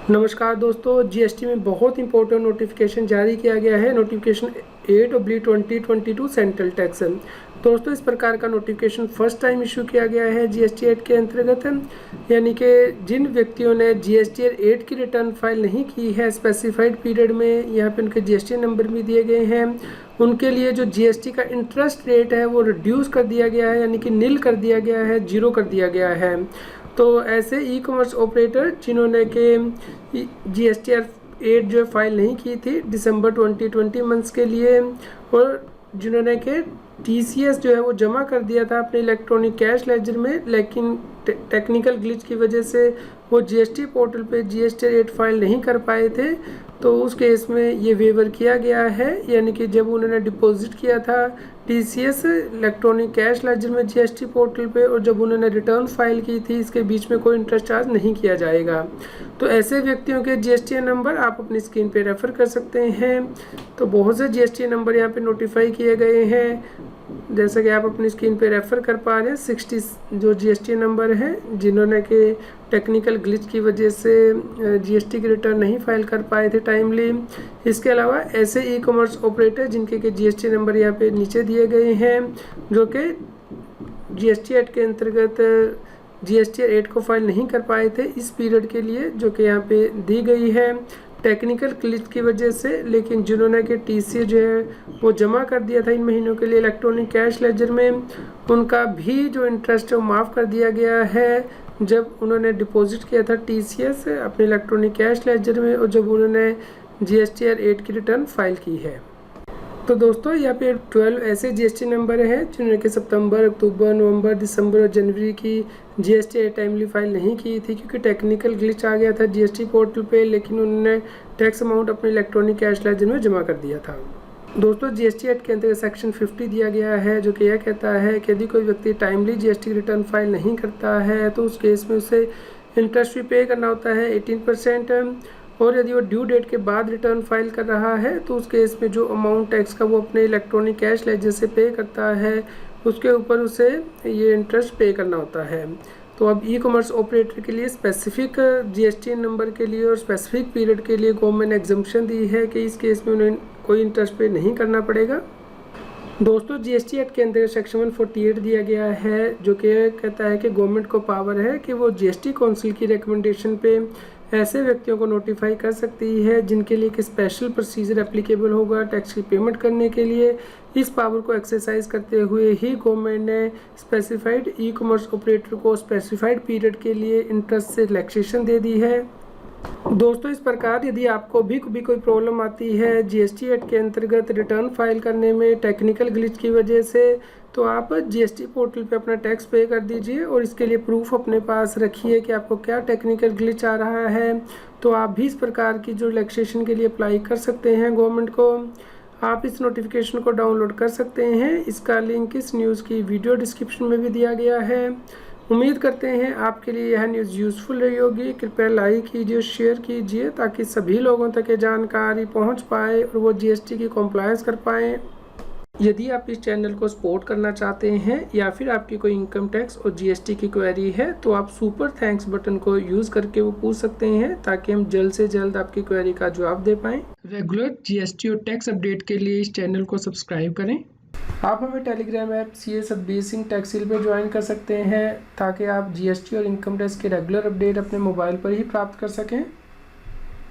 नमस्कार दोस्तों, जीएसटी में बहुत इंपॉर्टेंट नोटिफिकेशन जारी किया गया है। Notification 8/2022 central tax. दोस्तों, इस प्रकार का नोटिफिकेशन फर्स्ट टाइम इशू किया गया है जीएसटी 8 के अंतर्गत। यानी कि जिन व्यक्तियों ने जीएसटी 8 की रिटर्न फाइल नहीं की है स्पेसिफाइड पीरियड में, यहाँ पे उनके जीएसटी नंबर भी दिए गए हैं, उनके लिए जो जीएसटी का इंटरेस्ट रेट है वो रिड्यूस कर दिया गया है, यानी कि नील कर दिया गया है, जीरो कर दिया गया है। तो ऐसे ई कॉमर्स ऑपरेटर जिन्होंने के जीएसटी 8 जो फाइल नहीं की थी दिसंबर 2020 मंथ्स के लिए, और जिन्होंने के टीसीएस जो है वो जमा कर दिया था अपने इलेक्ट्रॉनिक कैश लेजर में, लेकिन टेक्निकल ग्लिच की वजह से वो जीएसटी पोर्टल पे जीएसटी 8 फाइल नहीं कर पाए थे। तो उस केस में ये वेवर किया गया है, यानी कि जब उन्होंने डिपॉजिट किया था टीसीएस इलेक्ट्रॉनिक कैश लेजर में जीएसटी पोर्टल पे, और जब उन्होंने रिटर्न फाइल की थी, इसके बीच में कोई इंटरेस्ट चार्ज नहीं किया जाएगा। तो ऐसे व्यक्तियों के जीएसटी नंबर आप अपनी स्क्रीन पे रेफर कर सकते हैं। तो बहुत से जीएसटी नंबर यहाँ पे नोटिफाई किए गए हैं, जैसा कि आप अपनी स्क्रीन पे रेफर कर पा रहे हैं। 60 जो जीएसटी नंबर हैं जिन्होंने के टेक्निकल ग्लिच की वजह से जीएसटी की रिटर्न नहीं फाइल कर पाए थे टाइमली। इसके अलावा ऐसे ई कॉमर्स ऑपरेटर जिनके के जीएसटी नंबर यहाँ पे नीचे दिए गए हैं, जो कि जीएसटी 8 के अंतर्गत जीएसटी 8 को फाइल नहीं कर पाए थे इस पीरियड के लिए, जो कि यहाँ पे दी गई है टेक्निकल ग्लिच की वजह से, लेकिन जिन्होंने कि टीसी जो है वो जमा कर दिया था इन महीनों के लिए इलेक्ट्रॉनिक कैश लेजर में, उनका भी जो इंटरेस्ट है वो माफ़ कर दिया गया है जब उन्होंने डिपॉजिट किया था टीसीएस अपने इलेक्ट्रॉनिक कैश लेजर में, और जब उन्होंने जीएसटी 8 की रिटर्न फाइल की है। तो दोस्तों, यहाँ पे 12 ऐसे जीएसटी नंबर हैं जिन्होंने कि सितंबर, अक्टूबर, नवंबर, दिसंबर और जनवरी की जीएसटी टाइमली फाइल नहीं की थी, क्योंकि टेक्निकल ग्लिच आ गया था जीएसटी पोर्टल पे, लेकिन उन्होंने टैक्स अमाउंट अपने इलेक्ट्रॉनिक कैश लेजर में जमा कर दिया था। दोस्तों, जीएसटी 8 के अंतर्गत सेक्शन 50 दिया गया है, जो कि यह कहता है कि यदि कोई व्यक्ति टाइमली जीएसटी रिटर्न फाइल नहीं करता है तो उस केस में उसे इंटरेस्ट भी पे करना होता है 18%, और यदि वो ड्यू डेट के बाद रिटर्न फाइल कर रहा है तो उस केस में जो अमाउंट टैक्स का वो अपने इलेक्ट्रॉनिक कैश लेजर से पे करता है उसके ऊपर उसे ये इंटरेस्ट पे करना होता है। तो अब ई कॉमर्स ऑपरेटर के लिए स्पेसिफिक जीएसटी नंबर के लिए और स्पेसिफिक पीरियड के लिए गवर्नमेंट ने एग्जम्पशन दी है कि इस केस में उन्हें कोई इंटरेस्ट पे नहीं करना पड़ेगा। दोस्तों, जीएसटी एक्ट के अंदर सेक्शन 148 दिया गया है, जो कि कहता है कि गवर्नमेंट को पावर है कि वो जीएसटी काउंसिल की रिकमेंडेशन पे ऐसे व्यक्तियों को नोटिफाई कर सकती है जिनके लिए एक स्पेशल प्रोसीजर एप्लीकेबल होगा टैक्स की पेमेंट करने के लिए। इस पावर को एक्सरसाइज करते हुए ही गवर्नमेंट ने स्पेसिफाइड ई कॉमर्स ऑपरेटर को स्पेसिफाइड पीरियड के लिए इंटरेस्ट से रिलैक्सेशन दे दी है। दोस्तों, इस प्रकार यदि आपको भी कोई प्रॉब्लम आती है जीएसटी एक्ट के अंतर्गत रिटर्न फाइल करने में टेक्निकल ग्लिच की वजह से, तो आप जीएसटी पोर्टल पे अपना टैक्स पे कर दीजिए और इसके लिए प्रूफ अपने पास रखिए कि आपको क्या टेक्निकल ग्लिच आ रहा है। तो आप भी इस प्रकार की जो रिलैक्सेशन के लिए अप्लाई कर सकते हैं गवर्नमेंट को। आप इस नोटिफिकेशन को डाउनलोड कर सकते हैं, इसका लिंक इस न्यूज़ की वीडियो डिस्क्रिप्शन में भी दिया गया है। उम्मीद करते हैं आपके लिए यह न्यूज़ यूज़फुल रही होगी। कृपया लाइक कीजिए, शेयर कीजिए, ताकि सभी लोगों तक ये जानकारी पहुंच पाए और वो जीएसटी की कॉम्प्लायंस कर पाएँ। यदि आप इस चैनल को सपोर्ट करना चाहते हैं या फिर आपकी कोई इनकम टैक्स और जीएसटी की क्वेरी है, तो आप सुपर थैंक्स बटन को यूज़ करके वो पूछ सकते हैं, ताकि हम जल्द से जल्द आपकी क्वेरी का जवाब दे पाएँ। रेगुलर जीएसटी और टैक्स अपडेट के लिए इस चैनल को सब्सक्राइब करें। आप हमें Telegram app CS Satbir Singh टैक्सील पर ज्वाइन कर सकते हैं, ताकि आप जीएसटी और इनकम टैक्स के रेगुलर अपडेट अपने मोबाइल पर ही प्राप्त कर सकें।